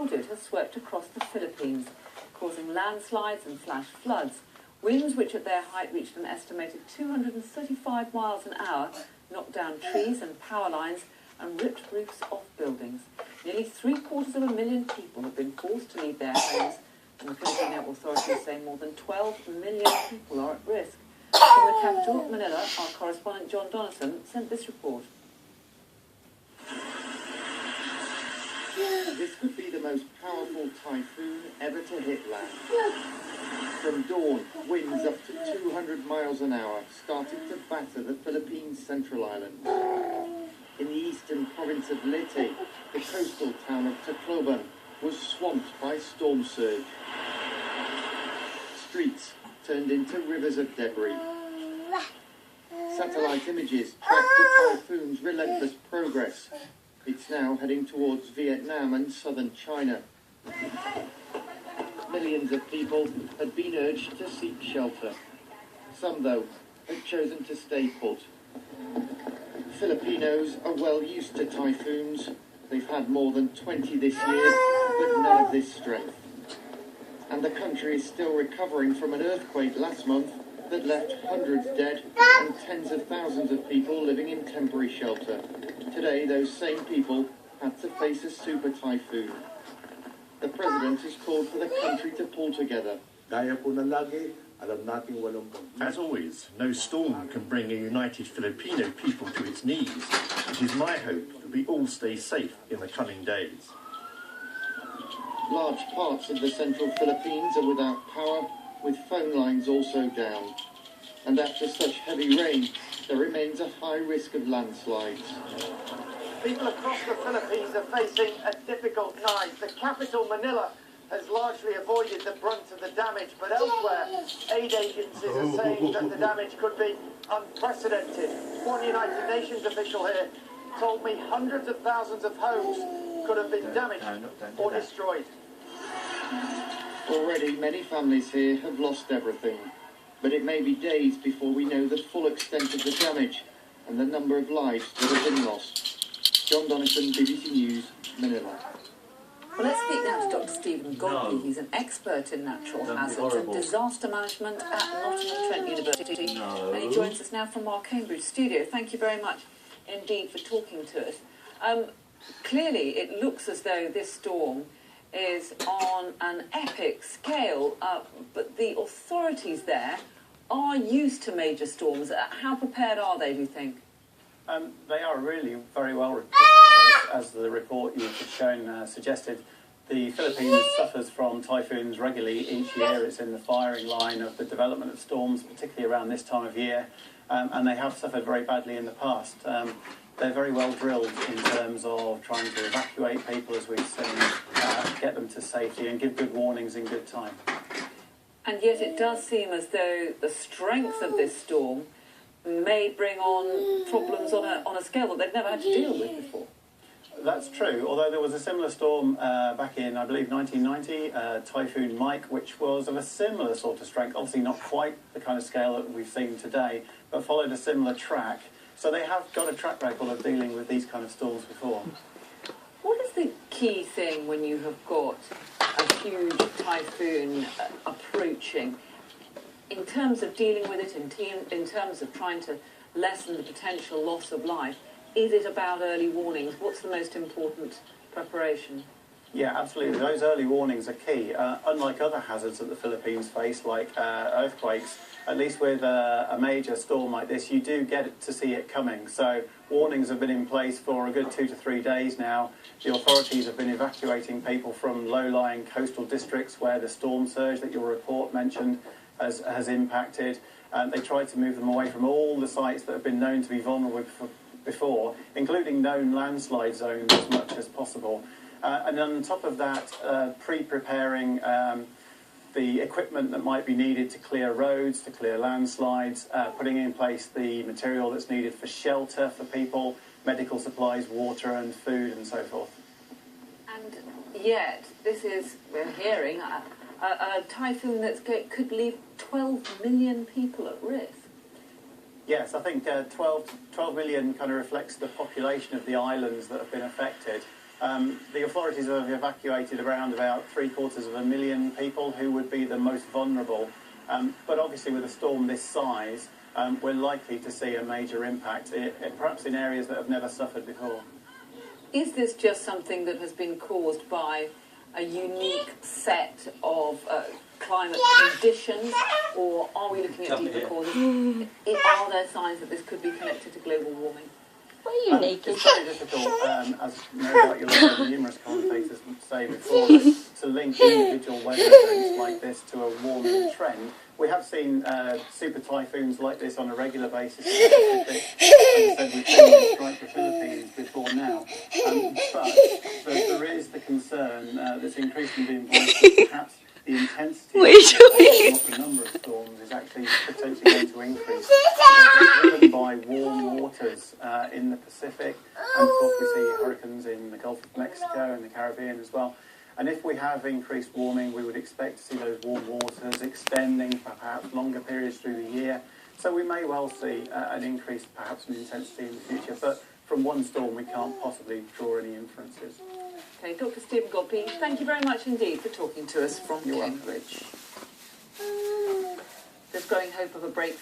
recorded has swept across the Philippines, causing landslides and flash floods. Winds, which at their height reached an estimated 235 miles an hour, knocked down trees and power lines and ripped roofs off buildings. Nearly 750,000 people have been forced to leave their homes, and the Filipino authorities say more than 12 million people are at risk. From the capital, Manila, our correspondent John Donaldson sent this report. This could be the most powerful typhoon ever to hit land. From dawn, winds up to 200 miles an hour started to batter the Philippines' central island. In the eastern province of Leyte, the coastal town of Tacloban was swamped by storm surge. Streets turned into rivers of debris. Satellite images tracked the typhoon's relentless progress. It's now heading towards Vietnam and southern China. Millions of people had been urged to seek shelter. Some, though, had chosen to stay put. Filipinos are well used to typhoons. They've had more than 20 this year, but none of this strength. And the country is still recovering from an earthquake last month that left hundreds dead and tens of thousands of people living in temporary shelter. Today, those same people had to face a super typhoon. The president has called for the country to pull together. As always, no storm can bring a united Filipino people to its knees. It is my hope that we all stay safe in the coming days. Large parts of the central Philippines are without power, with phone lines also down. And after such heavy rain, there remains a high risk of landslides. People across the Philippines are facing a difficult night. The capital, Manila, has largely avoided the brunt of the damage, but elsewhere, aid agencies are saying that the damage could be unprecedented. One United Nations official here told me hundreds of thousands of homes could have been damaged or destroyed. Already, many families here have lost everything, but it may be days before we know the full extent of the damage and the number of lives that have been lost. John Donaldson, BBC News, Manila. Well, let's speak now to Dr. Stephen Godley. He's an expert in natural hazards and disaster management at Nottingham Trent University. And he joins us now from our Cambridge studio. Thank you very much indeed for talking to us. Clearly, it looks as though this storm is on an epic scale, but the authorities there are used to major storms. How prepared are they, do you think? They are really very well prepared, as the report you've just shown suggested. The Philippines suffers from typhoons regularly each year. It's in the firing line of the development of storms, particularly around this time of year, and they have suffered very badly in the past. They're very well drilled in terms of trying to evacuate people, as we've seen, get them to safety and give good warnings in good time. And yet it does seem as though the strength of this storm may bring on problems on a scale that they've never had to deal with before. That's true, although there was a similar storm back in, I believe, 1990, Typhoon Mike, which was of a similar sort of strength, obviously not quite the kind of scale that we've seen today, but followed a similar track. So they have got a track record of dealing with these kind of storms before. What is the key thing when you have got a huge typhoon approaching, in terms of dealing with it, in terms of trying to lessen the potential loss of life? Is it about early warnings? What's the most important preparation? Yeah, absolutely. Those early warnings are key. Unlike other hazards that the Philippines face, like earthquakes, at least with a major storm like this, you do get to see it coming. So warnings have been in place for a good 2 to 3 days now. The authorities have been evacuating people from low-lying coastal districts where the storm surge that your report mentioned has impacted. They tried to move them away from all the sites that have been known to be vulnerable before, including known landslide zones as much as possible. And on top of that, pre-preparing the equipment that might be needed to clear roads, to clear landslides, putting in place the material that's needed for shelter for people, medical supplies, water and food and so forth. And yet, this is, we're hearing, a typhoon that could leave 12 million people at risk. Yes, I think 12 million kind of reflects the population of the islands that have been affected. The authorities have evacuated around about 750,000 people who would be the most vulnerable. But obviously with a storm this size, we're likely to see a major impact, perhaps in areas that have never suffered before. Is this just something that has been caused by a unique set of climate conditions, or are we looking at deeper causes? Are there signs that this could be connected to global warming? It's very difficult, as no doubt Yolanda and numerous commentators would say before, to link individual weather events like this to a warming trend. We have seen super typhoons like this on a regular basis in the Pacific. As I said, we've seen them strike the Philippines before now. But there is the concern that's increasingly being voiced that perhaps the intensity of the number of storms is actually potentially going to increase. Driven by warm waters in the Pacific, and of course we see hurricanes in the Gulf of Mexico and the Caribbean as well. And if we have increased warming, we would expect to see those warm waters extending for perhaps longer periods through the year. So we may well see an increase perhaps in intensity in the future. But from one storm, we can't possibly draw any inferences. Okay, Dr. Stephen Godby, thank you very much indeed for talking to us from Cambridge. There's growing hope of a breakthrough.